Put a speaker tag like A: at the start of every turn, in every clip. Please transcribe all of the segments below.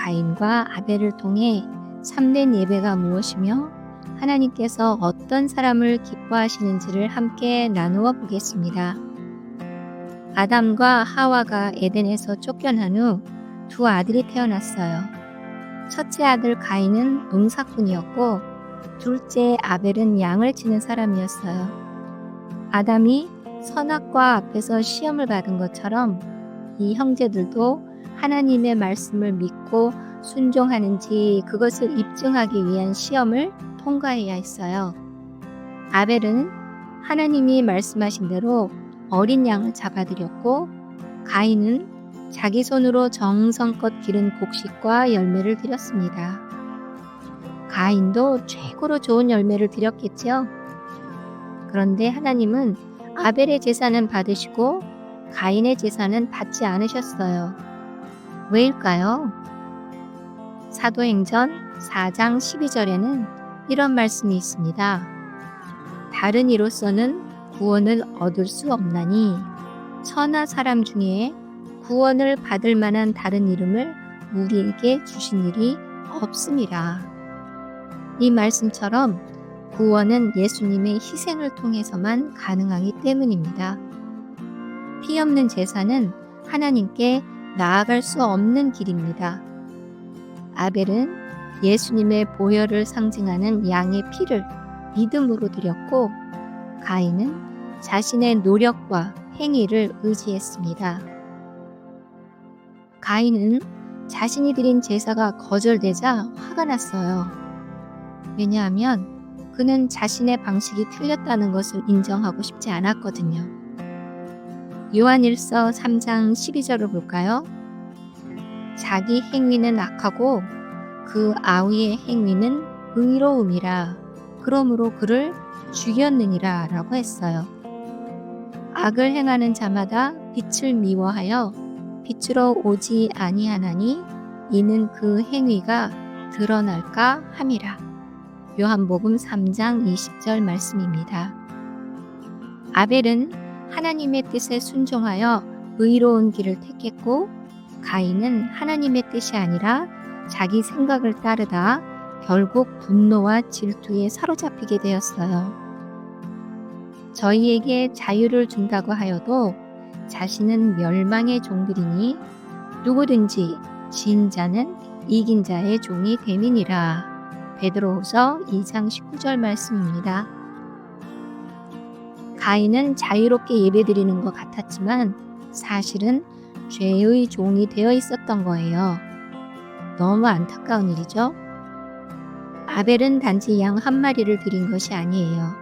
A: 가인과 아벨을 통해 참된 예배가 무엇이며 하나님께서 어떤 사람을 기뻐하시는지를 함께 나누어 보겠습니다. 아담과 하와가 에덴에서 쫓겨난 후 두 아들이 태어났어요. 첫째 아들 가인은 농사꾼이었고 둘째 아벨은 양을 치는 사람이었어요. 아담이 선악과 앞에서 시험을 받은 것처럼 이 형제들도 하나님의 말씀을 믿고 순종하는지 그것을 입증하기 위한 시험을 통과해야 했어요. 아벨은 하나님이 말씀하신 대로 어린 양을 잡아드렸고 가인은 자기 손으로 정성껏 기른 곡식과 열매를 드렸습니다. 가인도 최고로 좋은 열매를 드렸겠죠. 그런데 하나님은 아벨의 제사는 받으시고 가인의 제사는 받지 않으셨어요. 왜일까요? 사도행전 4장 12절에는 이런 말씀이 있습니다. 다른 이로서는 구원을 얻을 수 없나니 천하 사람 중에 구원을 받을 만한 다른 이름을 우리에게 주신 일이 없음이라. 이 말씀처럼 구원은 예수님의 희생을 통해서만 가능하기 때문입니다. 피 없는 제사는 하나님께 나아갈 수 없는 길입니다. 아벨은 예수님의 보혈을 상징하는 양의 피를 믿음으로 드렸고 가인은 자신의 노력과 행위를 의지했습니다. 가인은 자신이 드린 제사가 거절되자 화가 났어요. 왜냐하면 그는 자신의 방식이 틀렸다는 것을 인정하고 싶지 않았거든요. 요한일서 3장 12절을 볼까요? 자기 행위는 악하고 그 아우의 행위는 의로움이라 그러므로 그를 죽였느니라 라고 했어요. 악을 행하는 자마다 빛을 미워하여 빛으로 오지 아니하나니 이는 그 행위가 드러날까 함이라. 요한복음 3장 20절 말씀입니다. 아벨은 하나님의 뜻에 순종하여 의로운 길을 택했고 가인은 하나님의 뜻이 아니라 자기 생각을 따르다 결국 분노와 질투에 사로잡히게 되었어요. 저희에게 자유를 준다고 하여도 자신은 멸망의 종들이니 누구든지 진 자는 이긴 자의 종이 됨이니라. 베드로후서 2장 19절 말씀입니다. 가인은 자유롭게 예배드리는 것 같았지만 사실은 죄의 종이 되어 있었던 거예요. 너무 안타까운 일이죠. 아벨은 단지 양 한 마리를 드린 것이 아니에요.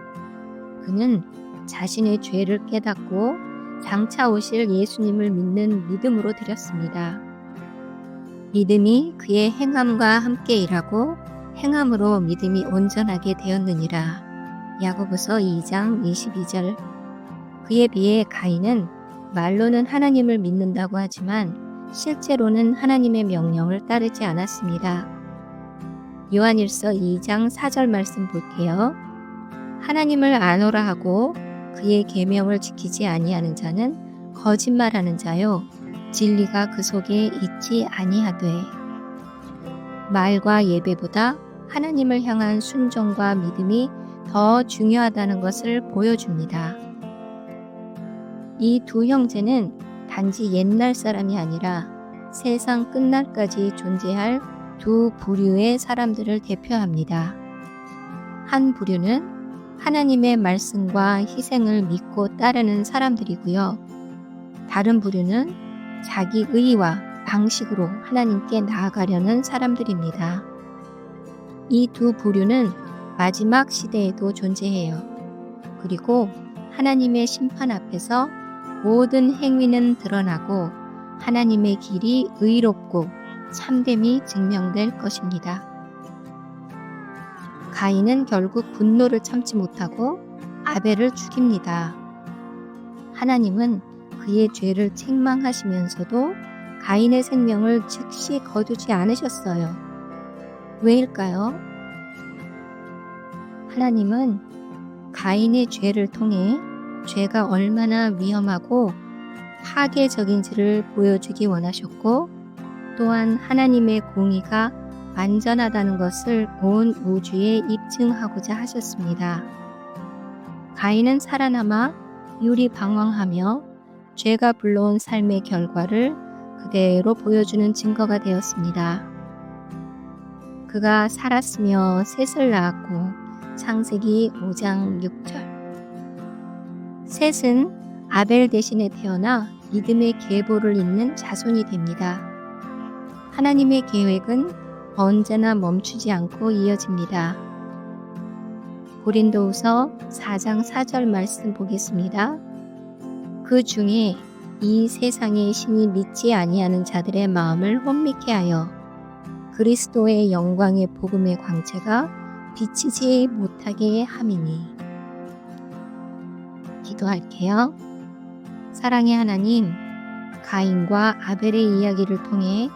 A: 그는 자신의 죄를 깨닫고 장차 오실 예수님을 믿는 믿음으로 드렸습니다. 믿음이 그의 행함과 함께 일하고 행함으로 믿음이 온전하게 되었느니라. 야고보서 2장 22절. 그에 비해 가인은 말로는 하나님을 믿는다고 하지만 실제로는 하나님의 명령을 따르지 않았습니다. 요한일서 2장 4절 말씀 볼게요. 하나님을 아노라 하고 그의 계명을 지키지 아니하는 자는 거짓말하는 자요 진리가 그 속에 있지 아니하되. 말과 예배보다 하나님을 향한 순종과 믿음이 더 중요하다는 것을 보여줍니다. 이 두 형제는 단지 옛날 사람이 아니라 세상 끝날까지 존재할 두 부류의 사람들을 대표합니다. 한 부류는 하나님의 말씀과 희생을 믿고 따르는 사람들이고요. 다른 부류는 자기 의와 방식으로 하나님께 나아가려는 사람들입니다. 이 두 부류는 마지막 시대에도 존재해요. 그리고 하나님의 심판 앞에서 모든 행위는 드러나고 하나님의 길이 의롭고 참됨이 증명될 것입니다. 가인은 결국 분노를 참지 못하고 아벨을 죽입니다. 하나님은 그의 죄를 책망하시면서도 가인의 생명을 즉시 거두지 않으셨어요. 왜일까요? 하나님은 가인의 죄를 통해 죄가 얼마나 위험하고 파괴적인지를 보여주기 원하셨고 또한 하나님의 공의가 완전하다는 것을 온 우주에 입증하고자 하셨습니다. 가인은 살아남아 유리방황하며 죄가 불러온 삶의 결과를 그대로 보여주는 증거가 되었습니다. 그가 살았으며 셋을 낳았고 창세기 5장 6절. 셋은 아벨 대신에 태어나 믿음의 계보를 잇는 자손이 됩니다. 하나님의 계획은 언제나 멈추지 않고 이어집니다. 고린도후서 4장 4절 말씀 보겠습니다. 그 중에 이 세상의 신이 믿지 아니하는 자들의 마음을 혼미케 하여 그리스도의 영광의 복음의 광채가 비치지 못하게 함이니. 기도할게요. 사랑의 하나님, 가인과 아벨의 이야기를 통해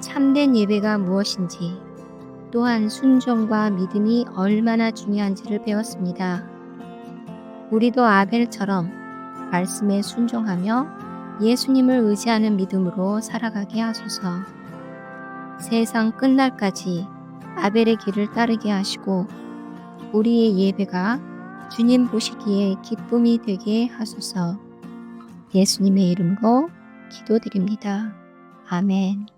A: 참된 예배가 무엇인지, 또한 순종과 믿음이 얼마나 중요한지를 배웠습니다. 우리도 아벨처럼 말씀에 순종하며 예수님을 의지하는 믿음으로 살아가게 하소서. 세상 끝날까지 아벨의 길을 따르게 하시고 우리의 예배가 주님 보시기에 기쁨이 되게 하소서. 예수님의 이름으로 기도드립니다. 아멘.